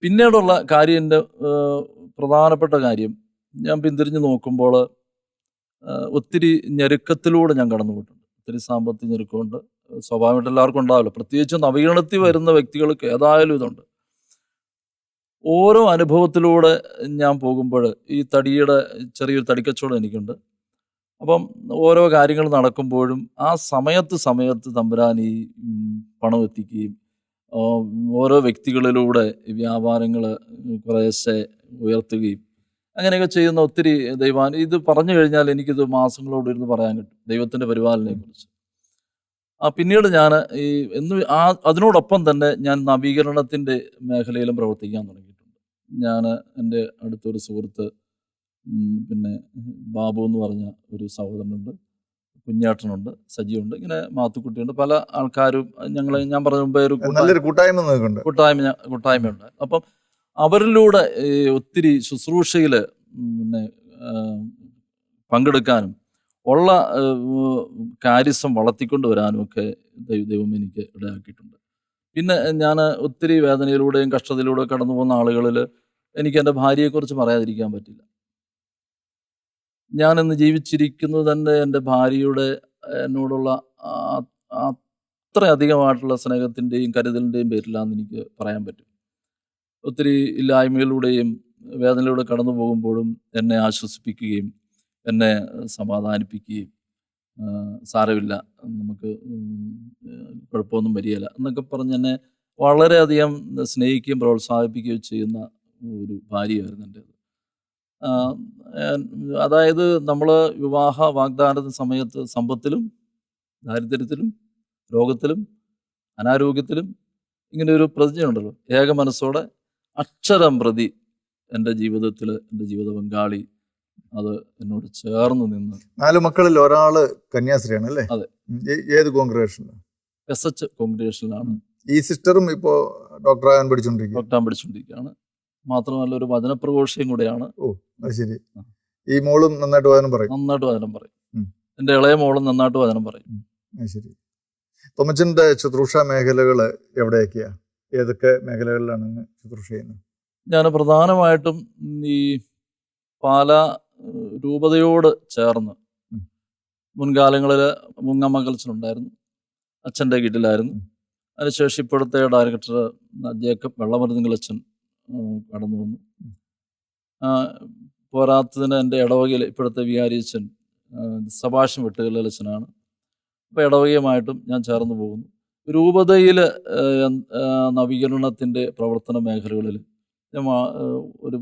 പിന്നീടുള്ള കാര്യം, എൻ്റെ പ്രധാനപ്പെട്ട കാര്യം, ഞാൻ പിന്തിരിഞ്ഞ് നോക്കുമ്പോൾ ഒത്തിരി ഞെരുക്കത്തിലൂടെ ഞാൻ കടന്നു പോയിട്ടുണ്ട്. ഒത്തിരി സാമ്പത്തിക ഞെരുക്കമുണ്ട്. സ്വാഭാവികമായിട്ട് എല്ലാവർക്കും ഉണ്ടാവില്ല. പ്രത്യേകിച്ച് നവീകരണത്തിൽ വരുന്ന വ്യക്തികൾക്ക് ഏതായാലും ഇതുണ്ട്. ഓരോ അനുഭവത്തിലൂടെ ഞാൻ പോകുമ്പോൾ, ഈ ചെറിയൊരു തടിക്കച്ചവടം എനിക്കുണ്ട്. അപ്പം ഓരോ കാര്യങ്ങൾ നടക്കുമ്പോഴും ആ സമയത്ത് തമ്പുരാൻ ഈ പണം എത്തിക്കുകയും ഓരോ വ്യക്തികളിലൂടെ വ്യാപാരങ്ങൾ കുറേശ്ശെ ഉയർത്തുകയും അങ്ങനെയൊക്കെ ചെയ്യുന്ന ഒത്തിരി ഇത് പറഞ്ഞു കഴിഞ്ഞാൽ എനിക്കിത് മാസങ്ങളോട് ഇരുന്ന് പറയാൻ കിട്ടും, ദൈവത്തിൻ്റെ പരിപാലനയെ കുറിച്ച്. പിന്നീട് ഞാൻ അതിനോടൊപ്പം തന്നെ ഞാൻ നവീകരണത്തിൻ്റെ മേഖലയിലും പ്രവർത്തിക്കാൻ തുടങ്ങിയിട്ടുണ്ട്. ഞാൻ എൻ്റെ അടുത്തൊരു സുഹൃത്ത്, പിന്നെ ബാബു എന്ന് പറഞ്ഞ ഒരു സഹോദരനുണ്ട്, കുഞ്ഞാട്ടനുണ്ട്, സജിയുണ്ട്, ഇങ്ങനെ മാത്തുക്കുട്ടിയുണ്ട്, പല ആൾക്കാരും ഞാൻ പറഞ്ഞ മുമ്പേ ഒരു കൂട്ടായ്മയുണ്ട്. അപ്പം അവരിലൂടെ ഒത്തിരി ശുശ്രൂഷയിൽ പങ്കെടുക്കാനും ഉള്ള കാര്യസം വളർത്തിക്കൊണ്ട് വരാനും ഒക്കെ ദൈവം എനിക്ക് ഇടയാക്കിയിട്ടുണ്ട്. പിന്നെ ഞാൻ ഒത്തിരി വേദനയിലൂടെയും കഷ്ടതയിലൂടെയും കടന്നു പോകുന്ന ആളുകളിൽ എനിക്ക് എൻ്റെ ഭാര്യയെക്കുറിച്ച് പറയാതിരിക്കാൻ പറ്റില്ല. ഞാനിന്ന് ജീവിച്ചിരിക്കുന്നത് തന്നെ എൻ്റെ ഭാര്യയുടെ എന്നോടുള്ള അത്രയധികമായിട്ടുള്ള സ്നേഹത്തിൻ്റെയും കരുതലിൻ്റെയും പേരിലാണെന്ന് എനിക്ക് പറയാൻ പറ്റും. ഒത്തിരി ഇല്ലായ്മയിലൂടെയും വേദനയിലൂടെ കടന്നു പോകുമ്പോഴും എന്നെ ആശ്വസിപ്പിക്കുകയും എന്നെ സമാധാനിപ്പിക്കുകയും, സാരമില്ല, നമുക്ക് കുഴപ്പമൊന്നും വരികയില്ല എന്നൊക്കെ പറഞ്ഞ് എന്നെ വളരെയധികം സ്നേഹിക്കുകയും പ്രോത്സാഹിപ്പിക്കുകയും ചെയ്യുന്ന ഒരു ഭാര്യയായിരുന്നു എൻ്റേത്. അതായത് നമ്മൾ വിവാഹ വാഗ്ദാനത്തിന് സമയത്ത് സമ്പത്തിലും ദാരിദ്ര്യത്തിലും രോഗത്തിലും അനാരോഗ്യത്തിലും ഇങ്ങനെ ഒരു പ്രതിജ്ഞയുണ്ടല്ലോ, ഏക മനസ്സോടെ അക്ഷരം പ്രതി എൻ്റെ ജീവിതത്തിൽ എൻ്റെ ജീവിത പങ്കാളി അത് എന്നോട് ചേർന്ന് നിന്ന്. 4 മക്കളിൽ ഒരാള് കന്യാസ്ത്രീയാണ് അല്ലേ? അതെ. ഏത് കോൺഗ്രേഷനിലാണ്? SH കോൺഗ്രേഷനിലാണ്. ഈ സിസ്റ്ററും ഇപ്പോ ഡോക്ടറാകാൻ പഠിച്ചുകൊണ്ടിരിക്കുകയാണ്. മാത്രമല്ല ഒരു വചനപ്രഘോഷയും കൂടെയാണ്. ഓ, അത് ശരി. ഈ മോളും നന്നായിട്ട് വചനം പറയും? നന്നായിട്ട് വചനം പറയും. എൻ്റെ ഇളയ മോളും നന്നായിട്ട് വചനം പറയും. ശരി. തോമച്ചന്റെ ശുശ്രൂഷ മേഖലകൾ എവിടെയൊക്കെയാ? ഏതൊക്കെ മേഖലകളിലാണ് ശുശ്രൂഷ ചെയ്യുന്നത്? ഞാൻ പ്രധാനമായിട്ടും ഈ പാലാ രൂപതയോട് ചേർന്ന് മുൻകാലങ്ങളിൽ മുങ്ങമകൽച്ചനുണ്ടായിരുന്നു, അച്ഛൻ്റെ കീഴിലായിരുന്നു. അതിനുശേഷം ഇപ്പോഴത്തെ ഡയറക്ടർ ജേക്കബ് വെള്ളമരുന്നുകളച്ഛൻ കടന്നു വന്നു. പോരാത്തതിന് എൻ്റെ ഇടവകയിൽ ഇപ്പോഴത്തെ വികാരിയച്ഛൻ സഭാഷം വെട്ടുകല്ലച്ഛനാണ്. അപ്പോൾ ഇടവകയുമായിട്ടും ഞാൻ ചേർന്ന് പോകുന്നു. രൂപതയിൽ നവീകരണത്തിൻ്റെ പ്രവർത്തന മേഖലകളിൽ ഞാൻ ഒരു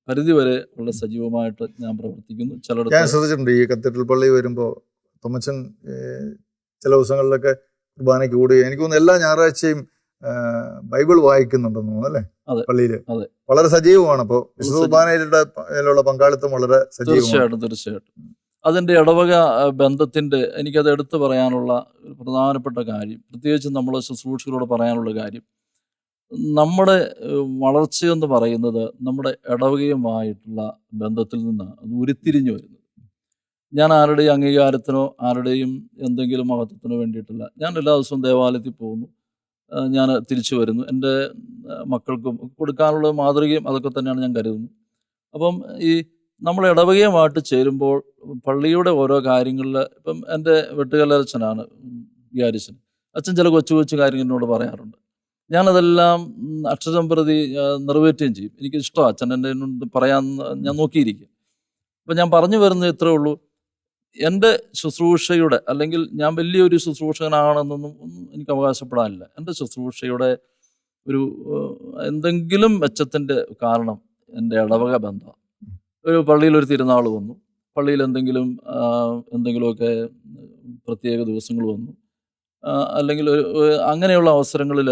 പരിധിവരെ വളരെ സജീവമായിട്ട് ഞാൻ പ്രവർത്തിക്കുന്നു. ചിലടത്ത് ഞാൻ ശ്രദ്ധിച്ചിട്ടുണ്ട്, ഈ കത്തീഡ്രൽ പള്ളി വരുമ്പോൾ തോമച്ചൻ ചില ദിവസങ്ങളിലൊക്കെ കുർബാനയ്ക്ക് കൂടി എനിക്ക് തോന്നുന്നു എല്ലാ ഞായറാഴ്ചയും ബൈബിൾ വായിക്കുന്നുണ്ടെന്ന് തോന്നുന്നു അല്ലേ? പള്ളിയില് വളരെ സജീവമാണ്. അപ്പോൾ വിശുദ്ധ കുർബാനയിലുള്ള പങ്കാളിത്തം വളരെ സജീവമാണ്. തീർച്ചയായിട്ടും അതിൻ്റെ ഇടവക ബന്ധത്തിൻ്റെ എനിക്കത് എടുത്തു പറയാനുള്ള ഒരു പ്രധാനപ്പെട്ട കാര്യം, പ്രത്യേകിച്ച് നമ്മൾ ശുശ്രൂഷകളോട് പറയാനുള്ള കാര്യം, നമ്മുടെ വളർച്ചയെന്ന് പറയുന്നത് നമ്മുടെ ഇടവകയുമായിട്ടുള്ള ബന്ധത്തിൽ നിന്ന് അത് ഉരുത്തിരിഞ്ഞു വരുന്നത്. ഞാൻ ആരുടെയും അംഗീകാരത്തിനോ ആരുടെയും എന്തെങ്കിലും മഹത്വത്തിനോ വേണ്ടിയിട്ടില്ല. ഞാൻ എല്ലാ ദിവസവും ദേവാലയത്തിൽ പോകുന്നു, ഞാൻ തിരിച്ചു വരുന്നു. എൻ്റെ മക്കൾക്കും കൊടുക്കാനുള്ള മാതൃകയും അതൊക്കെ തന്നെയാണ് ഞാൻ കരുതുന്നു. അപ്പം ഈ നമ്മൾ ഇടവകയുമായിട്ട് ചേരുമ്പോൾ പള്ളിയുടെ ഓരോ കാര്യങ്ങളിൽ, ഇപ്പം എൻ്റെ വെട്ടുകല്ലച്ഛനാണ് വികാരിച്ചൻ, അച്ഛൻ ചില കൊച്ചു കൊച്ചു കാര്യങ്ങൾ എന്നോട് പറയാറുണ്ട്. ഞാനതെല്ലാം അക്ഷരം പ്രതി നിറവേറ്റുകയും ചെയ്യും. എനിക്കിഷ്ടമാണ് അച്ഛൻ എൻ്റെ പറയാൻ ഞാൻ നോക്കിയിരിക്കും. അപ്പം ഞാൻ പറഞ്ഞു വരുന്നത് ഇത്രേ ഉള്ളൂ, എൻ്റെ ശുശ്രൂഷയുടെ അല്ലെങ്കിൽ ഞാൻ വലിയൊരു ശുശ്രൂഷകനാണെന്നൊന്നും എനിക്ക് അവകാശപ്പെടാനില്ല. എൻ്റെ ശുശ്രൂഷയുടെ ഒരു എന്തെങ്കിലും മെച്ചത്തിൻ്റെ കാരണം എൻ്റെ ഇടവക ബന്ധമാണ്. ഒരു പള്ളിയിൽ ഒരു തിരുനാൾ വന്നു, പള്ളിയിൽ എന്തെങ്കിലുമൊക്കെ പ്രത്യേക ദിവസങ്ങൾ വന്നു, അല്ലെങ്കിൽ അങ്ങനെയുള്ള അവസരങ്ങളിൽ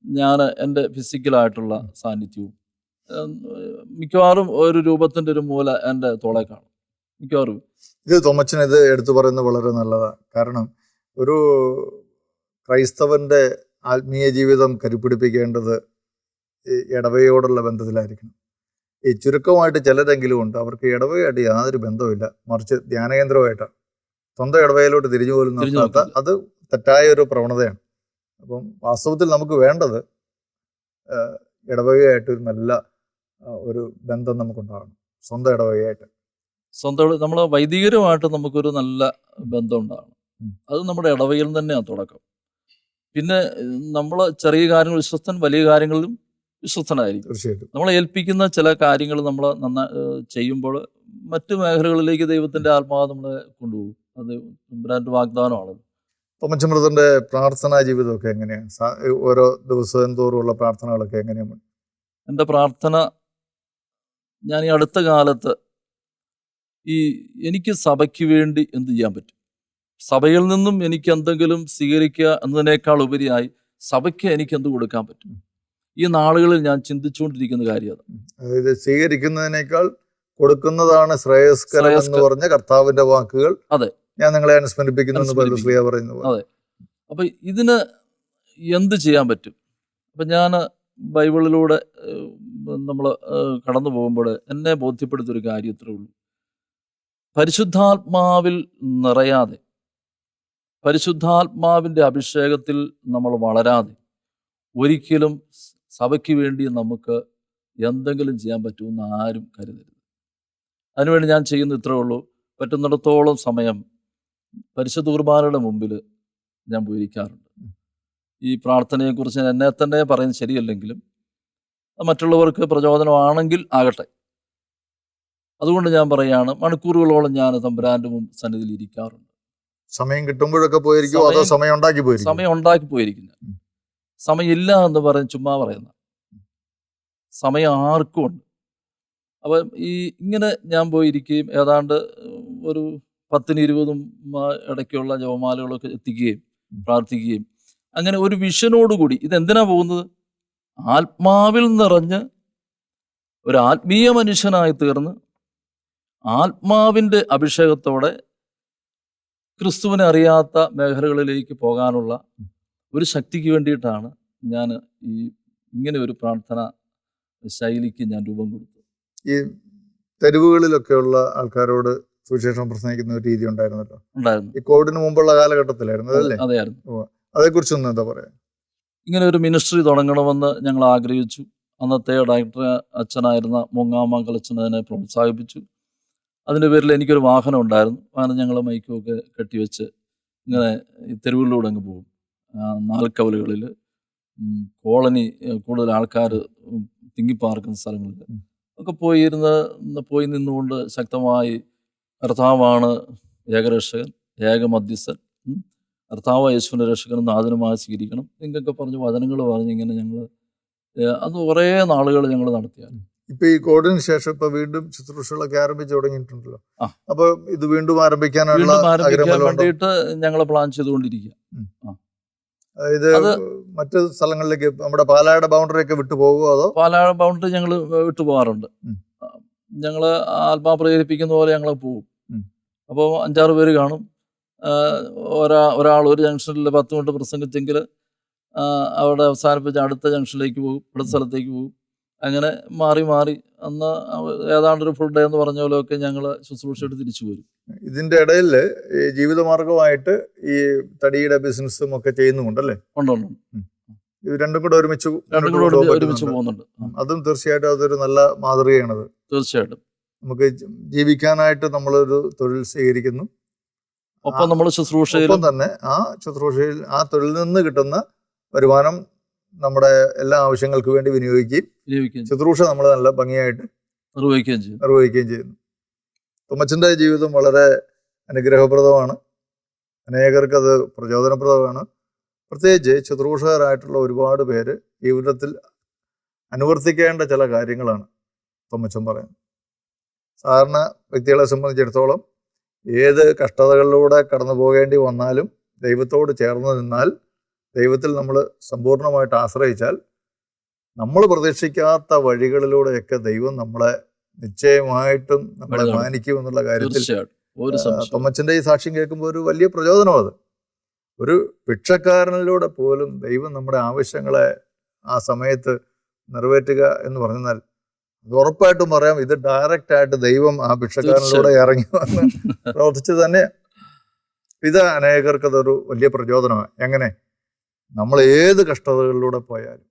ഞാൻ എൻ്റെ ഫിസിക്കലായിട്ടുള്ള സാന്നിധ്യവും മിക്കവാറും ഒരു രൂപത്തിൻ്റെ ഒരു മൂല എൻ്റെ തോളെ കാണും മിക്കവാറും. ഇത് തോമച്ചൻ ഇത് എടുത്തു പറയുന്നത് വളരെ നല്ലതാണ്. കാരണം ഒരു ക്രൈസ്തവന്റെ ആത്മീയ ജീവിതം കരുപ്പിടിപ്പിക്കേണ്ടത് ഈ ഇടവകയോടുള്ള ബന്ധത്തിലായിരിക്കണം. ഈ ചുരുക്കമായിട്ട് ചിലരെങ്കിലും ഉണ്ട്, അവർക്ക് ഇടവകയായിട്ട് യാതൊരു ബന്ധവുമില്ല, മറിച്ച് ധ്യാനകേന്ദ്രമായിട്ടാണ്, സ്വന്തം ഇടവകയിലോട്ട് തിരിഞ്ഞു പോലും നോക്കാത്ത, അത് തെറ്റായ ഒരു പ്രവണതയാണ്. അപ്പം വാസ്തവത്തിൽ നമുക്ക് വേണ്ടത് ഇടവകയായിട്ട് ഒരു നല്ല ഒരു ബന്ധം നമുക്കുണ്ടാകണം, സ്വന്തം ഇടവകയായിട്ട്. സ്വന്തം നമ്മൾ വൈദികരുമായിട്ട് നമുക്കൊരു നല്ല ബന്ധം ഉണ്ടാകണം. അത് നമ്മുടെ ഇടവകയിൽ തന്നെയാണ് തുടക്കം. പിന്നെ നമ്മൾ ചെറിയ കാര്യങ്ങൾ വിശ്വസ്തൻ, വലിയ കാര്യങ്ങളിലും വിശ്വസ്തനായിരിക്കും. തീർച്ചയായിട്ടും നമ്മൾ ഏൽപ്പിക്കുന്ന ചില കാര്യങ്ങൾ നമ്മൾ ചെയ്യുമ്പോൾ മറ്റു മേഖലകളിലേക്ക് ദൈവത്തിൻ്റെ ആത്മാവ് നമ്മളെ കൊണ്ടുപോകും. അത് തമ്പുരാന്റെ വാഗ്ദാനമാണ്. തോമച്ചൻ ബ്രദറിന്റെ പ്രാർത്ഥനാ ജീവിതമൊക്കെ എങ്ങനെയാണ്? ഓരോ ദിവസം തോറുമുള്ള പ്രാർത്ഥനകളൊക്കെ എങ്ങനെയാണ്? എൻ്റെ പ്രാർത്ഥന, ഞാൻ ഈ അടുത്ത കാലത്ത് എനിക്ക് സഭയ്ക്ക് വേണ്ടി എന്ത് ചെയ്യാൻ പറ്റും, സഭയിൽ നിന്നും എനിക്ക് എന്തെങ്കിലും സ്വീകരിക്കുക എന്നതിനേക്കാൾ ഉപരിയായി സഭയ്ക്ക് എനിക്ക് എന്ത് കൊടുക്കാൻ പറ്റും, ഈ നാളുകളിൽ ഞാൻ ചിന്തിച്ചുകൊണ്ടിരിക്കുന്ന കാര്യം അതാണ്. അതായത് സ്വീകരിക്കുന്നതിനേക്കാൾ കൊടുക്കുന്നതാണ് ശ്രേയസ്കരം എന്ന് പറഞ്ഞ കർത്താവിന്റെ വാക്കുകൾ. അതെ, ഞാൻ നിങ്ങളെ അനുസ്മരിപ്പിക്കുന്നു പറയുന്നത്. അതെ. അപ്പൊ ഇതിന് എന്ത് ചെയ്യാൻ പറ്റും? അപ്പൊ ഞാൻ ബൈബിളിലൂടെ നമ്മൾ കടന്നു പോകുമ്പോൾ എന്നെ ബോധ്യപ്പെടുത്തിയൊരു കാര്യം ഇത്രേ ഉള്ളൂ. പരിശുദ്ധാത്മാവിൽ നിറയാതെ, പരിശുദ്ധാത്മാവിൻ്റെ അഭിഷേകത്തിൽ നമ്മൾ വളരാതെ ഒരിക്കലും സഭയ്ക്ക് വേണ്ടി നമുക്ക് എന്തെങ്കിലും ചെയ്യാൻ പറ്റുമെന്ന് ആരും കരുതരുത്. അതിനുവേണ്ടി ഞാൻ ചെയ്യുന്ന ഇത്രേ ഉള്ളൂ, പറ്റുന്നിടത്തോളം സമയം പരിശുദ്ധ കുർബാനയുടെ മുമ്പിൽ ഞാൻ പോയിരിക്കാറുണ്ട്. ഈ പ്രാർത്ഥനയെക്കുറിച്ച് ഞാൻ എന്നെ തന്നെ പറയുന്നത് ശരിയല്ലെങ്കിലും മറ്റുള്ളവർക്ക് പ്രചോദനമാണെങ്കിൽ ആകട്ടെ, അതുകൊണ്ട് ഞാൻ പറയുകയാണ്, മണിക്കൂറുകളോളം ഞാൻ തമ്പുരാന്റെ സന്നിധിയിൽ ഇരിക്കാറുണ്ട്. സമയം കിട്ടുമ്പോഴൊക്കെ പോയിരിക്കും, അതോ സമയം ഉണ്ടാക്കി പോയിരിക്കും? സമയം ഉണ്ടാക്കി പോയിരിക്കും. സമയമില്ല എന്ന് പറഞ്ഞ് ചുമ്മാ പറയുന്ന സമയം ആർക്കും ഉണ്ട്. അപ്പം ഇങ്ങനെ ഞാൻ പോയിരിക്കുകയും ഏതാണ്ട് ഒരു 10-20 ഇടയ്ക്കുള്ള ജപമാലകളൊക്കെ എത്തിക്കുകയും പ്രാർത്ഥിക്കുകയും അങ്ങനെ ഒരു വിഷനോടുകൂടി ഇതെന്തിനാ പോകുന്നത്? ആത്മാവിൽ നിറഞ്ഞ് ഒരു ആത്മീയ മനുഷ്യനായി തീർന്ന് ആത്മാവിൻ്റെ അഭിഷേകത്തോടെ ക്രിസ്തുവിനെ അറിയാത്ത മേഖലകളിലേക്ക് പോകാനുള്ള ഒരു ശക്തിക്ക് വേണ്ടിയിട്ടാണ് ഞാൻ ഇങ്ങനെ ഒരു പ്രാർത്ഥന ശൈലിക്ക് ഞാൻ രൂപം കൊടുത്തത്. ഈ തെരുവുകളിലൊക്കെയുള്ള ആൾക്കാരോട് സുവിശേഷം പ്രസംഗിക്കുന്ന ഒരു രീതി ഉണ്ടായിരുന്നല്ലോ. ഈ കോവിഡിന് മുമ്പുള്ള കാലഘട്ടത്തിലായിരുന്നു അതല്ലേ? അതെയായിരുന്നു. അതേക്കുറിച്ചൊന്നും എന്താ പറയാ? ഇങ്ങനെ ഒരു മിനിസ്ട്രി തുടങ്ങണമെന്ന് ഞങ്ങൾ ആഗ്രഹിച്ചു. അന്നത്തെ ഡയറക്ടർ അച്ഛനായിരുന്ന മൂങ്ങാമംഗലച്ചൻ അതിനെ പ്രോത്സാഹിപ്പിച്ചു. അതിൻ്റെ പേരിൽ എനിക്കൊരു വാഹനം ഉണ്ടായിരുന്നു. വാഹനം ഞങ്ങൾ മൈക്കൊക്കെ കെട്ടിവെച്ച് ഇങ്ങനെ ഈ തെരുവുകളിലൂടെ അങ്ങ് പോകും. നാൽക്കവലുകളിൽ കോളനി കൂടുതൽ ആൾക്കാർ തിങ്ങിപ്പാർക്കുന്ന സ്ഥലങ്ങളിൽ ഒക്കെ പോയി നിന്നുകൊണ്ട് ശക്തമായി കർത്താവാണ് ഏകരക്ഷകൻ, ഏകമധ്യസ്ഥൻ, കർത്താവ് യേശുവിൻ്റെ രക്ഷകനും നാഥനുമായി സ്വീകരിക്കണം എന്നൊക്കെ പറഞ്ഞ് വചനങ്ങൾ പറഞ്ഞ് ഇങ്ങനെ ഞങ്ങൾ അത് കുറേ നാളുകൾ ഞങ്ങൾ നടത്തിയാണ്. ഇപ്പൊ ഈ കോവിഡിന് ശേഷം ഇപ്പൊ വീണ്ടും ശുശ്രൂഷകളൊക്കെ ആരംഭിച്ചു തുടങ്ങിയിട്ടുണ്ടല്ലോ. അപ്പൊ ഇത് വീണ്ടും ആരംഭിക്കാൻ വേണ്ടിയിട്ട് ഞങ്ങൾ പ്ലാൻ ചെയ്തുകൊണ്ടിരിക്കുക. ഇത് മറ്റു സ്ഥലങ്ങളിലേക്ക് നമ്മുടെ പാലായുടെ ബൗണ്ടറി ഒക്കെ വിട്ടു പോകുമോ? അതോ? പാലായുടെ ബൗണ്ടറി ഞങ്ങൾ വിട്ടു പോകാറുണ്ട്. ഞങ്ങൾ ആത്മാ പ്രേരിപ്പിക്കുന്ന പോലെ ഞങ്ങൾ പോകും. അപ്പോൾ 5-6 പേര് കാണും. ഒരാൾ ഒരു ജംഗ്ഷനിൽ 10 മിനിറ്റ് പ്രസംഗിച്ചെങ്കിൽ അവിടെ അവസാനിപ്പിച്ച് അടുത്ത ജംഗ്ഷനിലേക്ക് പോകും, അടുത്ത സ്ഥലത്തേക്ക് പോകും. അങ്ങനെ മാറി അന്ന് ഏതാണ്ടൊരു ഫുൾ ഡേ എന്ന് പറഞ്ഞ പോലെയൊക്കെ ഞങ്ങൾ ശുശ്രൂഷയിട്ട് തിരിച്ചു പോരും. ഇതിന്റെ ഇടയിൽ ഈ ജീവിതമാർഗമായിട്ട് ഈ തടിയുടെ ബിസിനസ്സും ഒക്കെ ചെയ്യുന്നുണ്ടല്ലേ? ഉണ്ട്. ഇത് രണ്ടും കൂടെ ഒരുമിച്ച് പോകുന്നുണ്ട്. അതും തീർച്ചയായിട്ടും അതൊരു നല്ല മാതൃകയാണത്. തീർച്ചയായിട്ടും നമുക്ക് ജീവിക്കാനായിട്ട് നമ്മളൊരു തൊഴിൽ സ്വീകരിക്കുന്നു, ഒപ്പം നമ്മൾ ശുശ്രൂഷയിലും തന്നെ ആ ശുശ്രൂഷയിൽ ആ തൊഴിലിൽ നിന്ന് കിട്ടുന്ന വരുമാനം നമ്മുടെ എല്ലാ ആവശ്യങ്ങൾക്ക് വേണ്ടി വിനിയോഗിക്കുകയും ശുശ്രൂഷ നമ്മൾ നല്ല ഭംഗിയായിട്ട് നിർവഹിക്കുകയും ചെയ്യുന്നു. തുമ്മച്ചൻ്റെ ജീവിതം വളരെ അനുഗ്രഹപ്രദമാണ്. അനേകർക്ക് അത് പ്രചോദനപ്രദമാണ്. പ്രത്യേകിച്ച് ശുശ്രൂഷകരായിട്ടുള്ള ഒരുപാട് പേര് ജീവിതത്തിൽ അനുവർത്തിക്കേണ്ട ചില കാര്യങ്ങളാണ് തുമ്മച്ചൻ പറയുന്നത്. സാധാരണ വ്യക്തികളെ സംബന്ധിച്ചിടത്തോളം ഏത് കഷ്ടതകളിലൂടെ കടന്നു പോകേണ്ടി വന്നാലും ദൈവത്തോട് ചേർന്ന് നിന്നാൽ, ദൈവത്തിൽ നമ്മൾ സമ്പൂർണ്ണമായിട്ട് ആശ്രയിച്ചാൽ, നമ്മൾ പ്രതീക്ഷിക്കാത്ത വഴികളിലൂടെയൊക്കെ ദൈവം നമ്മളെ നിശ്ചയമായിട്ടും നമ്മളെ മാനിക്കും എന്നുള്ള കാര്യത്തിൽ തൊമ്മച്ചൻ്റെ ഈ സാക്ഷ്യം കേൾക്കുമ്പോൾ ഒരു വലിയ പ്രചോദനം. അത് ഒരു ഭിക്ഷക്കാരനിലൂടെ പോലും ദൈവം നമ്മുടെ ആവശ്യങ്ങളെ ആ സമയത്ത് നിറവേറ്റുക എന്ന് പറഞ്ഞാൽ അത് ഉറപ്പായിട്ടും പറയാം, ഇത് ഡയറക്റ്റ് ആയിട്ട് ദൈവം ആ ഭിക്ഷക്കാരനിലൂടെ ഇറങ്ങി വന്ന് പ്രവർത്തിച്ച് തന്നെ. ഇത് അനേകർക്ക് അതൊരു വലിയ പ്രചോദനമാണ്. എങ്ങനെ നമ്മൾ ഏത് കഷ്ടതകളിലൂടെ പോയാലും.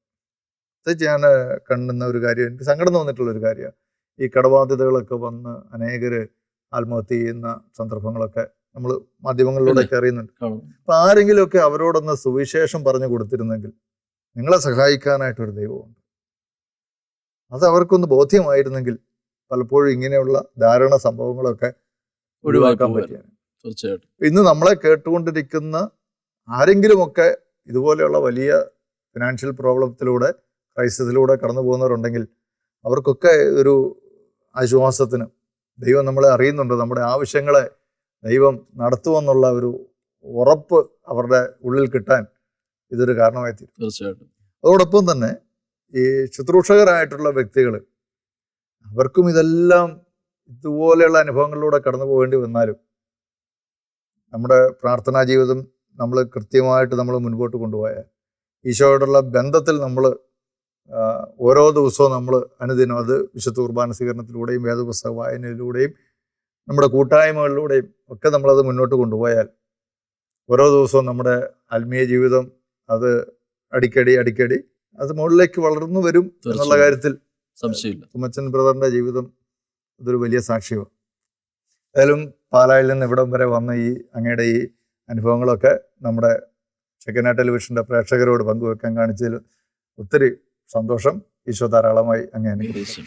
പ്രത്യേകിച്ച് ഞാൻ കണ്ടുന്ന ഒരു കാര്യം, എനിക്ക് സങ്കടം തോന്നിയിട്ടുള്ളൊരു കാര്യമാണ്, ഈ കടബാധ്യതകളൊക്കെ വന്ന് അനേകർ ആത്മഹത്യ ചെയ്യുന്ന സന്ദർഭങ്ങളൊക്കെ നമ്മൾ മാധ്യമങ്ങളിലൂടെയൊക്കെ അറിയുന്നുണ്ട്. അപ്പം ആരെങ്കിലുമൊക്കെ അവരോടൊന്ന് സുവിശേഷം പറഞ്ഞു കൊടുത്തിരുന്നെങ്കിൽ, നിങ്ങളെ സഹായിക്കാനായിട്ടൊരു ദൈവമുണ്ട്, അത് അവർക്കൊന്ന് ബോധ്യമായിരുന്നെങ്കിൽ പലപ്പോഴും ഇങ്ങനെയുള്ള ധാരണ സംഭവങ്ങളൊക്കെ ഒഴിവാക്കാൻ പറ്റിയാണ്. തീർച്ചയായിട്ടും ഇന്ന് നമ്മളെ കേട്ടുകൊണ്ടിരിക്കുന്ന ആരെങ്കിലുമൊക്കെ ഇതുപോലെയുള്ള വലിയ ഫിനാൻഷ്യൽ പ്രോബ്ലത്തിലൂടെ, ക്രൈസിസിലൂടെ കടന്നു പോകുന്നവരുണ്ടെങ്കിൽ അവർക്കൊക്കെ ഒരു ആശ്വാസത്തിന് ദൈവം നമ്മളെ അറിയുന്നുണ്ട്, നമ്മുടെ ആവശ്യങ്ങളെ ദൈവം നടത്തുമെന്നുള്ള ഒരു ഉറപ്പ് അവരുടെ ഉള്ളിൽ കിട്ടാൻ ഇതൊരു കാരണമായി തീരും. തീർച്ചയായിട്ടും. അതോടൊപ്പം തന്നെ ഈ ശുശ്രൂഷകരായിട്ടുള്ള വ്യക്തികൾ, അവർക്കും ഇതെല്ലാം ഇതുപോലെയുള്ള അനുഭവങ്ങളിലൂടെ കടന്നു പോകേണ്ടി വന്നാലും നമ്മുടെ പ്രാർത്ഥനാ ജീവിതം നമ്മൾ കൃത്യമായിട്ട് നമ്മൾ മുൻപോട്ട് കൊണ്ടുപോയാൽ, ഈശോയോടുള്ള ബന്ധത്തിൽ നമ്മൾ ഓരോ ദിവസവും നമ്മൾ അനുദിനം, അത് വിശുദ്ധ കുർബാന സ്വീകരണത്തിലൂടെയും വേദപുസ്തക വായനയിലൂടെയും നമ്മുടെ കൂട്ടായ്മകളിലൂടെയും ഒക്കെ നമ്മളത് മുന്നോട്ട് കൊണ്ടുപോയാൽ, ഓരോ ദിവസവും നമ്മുടെ ആത്മീയ ജീവിതം അത് അടിക്കടി അത് മുകളിലേക്ക് വളർന്നു വരും എന്നുള്ള കാര്യത്തിൽ സംശയമില്ല. തുമ്മച്ചൻ ബ്രദറിൻ്റെ ജീവിതം അതൊരു വലിയ സാക്ഷ്യമാണ്. ഏതായാലും പാലായിൽ നിന്ന് ഇവിടം വരെ വന്ന അങ്ങയുടെ ഈ അനുഭവങ്ങളൊക്കെ നമ്മുടെ ചെക്കന ടെലിവിഷൻ്റെ പ്രേക്ഷകരോട് പങ്കുവെക്കാൻ കാണിച്ചതിൽ ഒത്തിരി സന്തോഷം. ഈശോ ധാരാളമായി അങ്ങേ അനുഗ്രഹിച്ചു.